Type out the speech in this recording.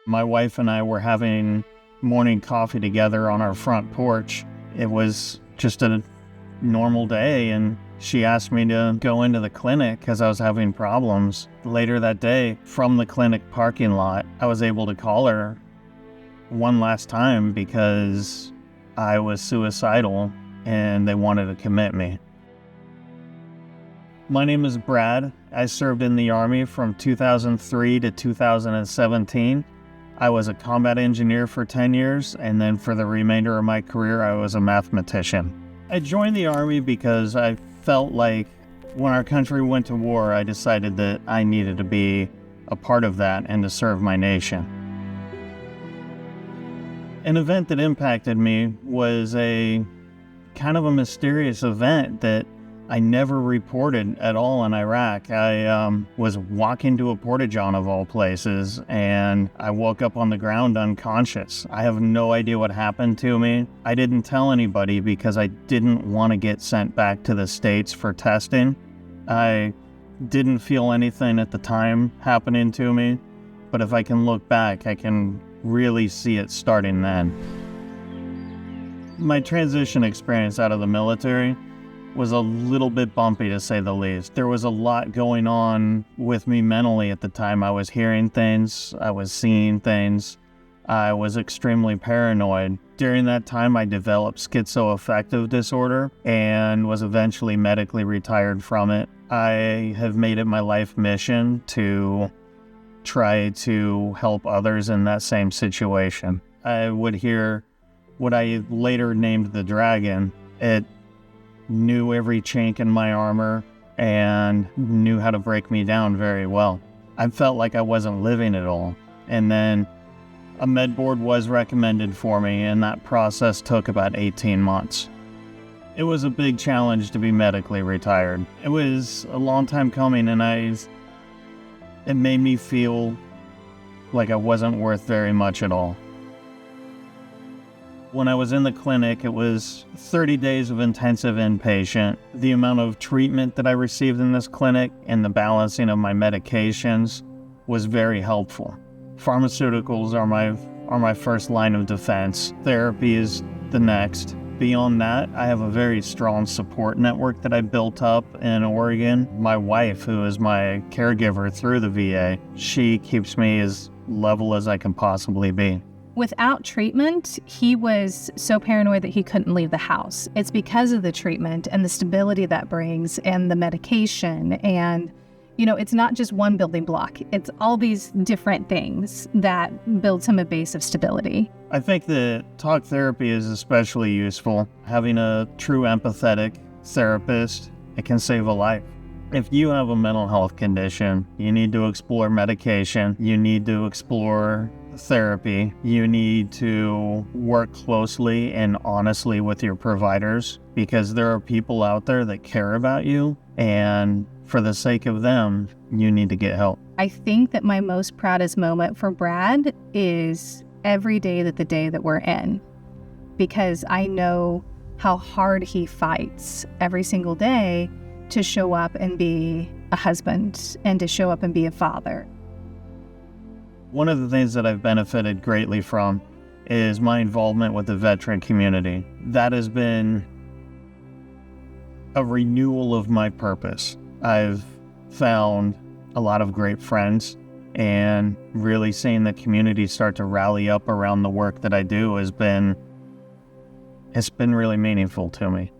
My wife and I were having morning coffee together on our front porch. It was just a normal day, and she asked me to go into the clinic because I was having problems. Later that day, from the clinic parking lot, I was able to call her one last time because I was suicidal and they wanted to commit me. My name is Brad. I served in the Army from 2003 to 2017. I was a combat engineer for 10 years, and then for the remainder of my career, I was a mathematician. I joined the Army because I felt like when our country went to war, I decided that I needed to be a part of that and to serve my nation. An event that impacted me was a kind of a mysterious event that I never reported at all in Iraq. I was walking to a porta-john of all places, and I woke up on the ground unconscious. I have no idea what happened to me. I didn't tell anybody because I didn't want to get sent back to the States for testing. I didn't feel anything at the time happening to me, but if I can look back, I can really see it starting then. My transition experience out of the military was a little bit bumpy, to say the least. There was a lot going on with me mentally at the time. I was hearing things, I was seeing things, I was extremely paranoid. During that time, I developed schizoaffective disorder and was eventually medically retired from it. I have made it my life mission to try to help others in that same situation. I would hear what I later named the dragon. It knew every chink in my armor and knew how to break me down very well. I felt like I wasn't living at all. And then a med board was recommended for me, and that process took about 18 months. It was a big challenge to be medically retired. It was a long time coming, and it made me feel like I wasn't worth very much at all. When I was in the clinic, it was 30 days of intensive inpatient. The amount of treatment that I received in this clinic and the balancing of my medications was very helpful. Pharmaceuticals are my first line of defense. Therapy is the next. Beyond that, I have a very strong support network that I built up in Oregon. My wife, who is my caregiver through the VA, she keeps me as level as I can possibly be. Without treatment, he was so paranoid that he couldn't leave the house. It's because of the treatment and the stability that brings and the medication. And, it's not just one building block. It's all these different things that builds him a base of stability. I think that talk therapy is especially useful. Having a true empathetic therapist, it can save a life. If you have a mental health condition, you need to explore medication, you need to explore therapy, you need to work closely and honestly with your providers, because there are people out there that care about you, and for the sake of them, you need to get help. I think that my most proudest moment for Brad is every day that we're in, because I know how hard he fights every single day to show up and be a husband and to show up and be a father. One of the things that I've benefited greatly from is my involvement with the veteran community. That has been a renewal of my purpose. I've found a lot of great friends, and really seeing the community start to rally up around the work that I do it's been really meaningful to me.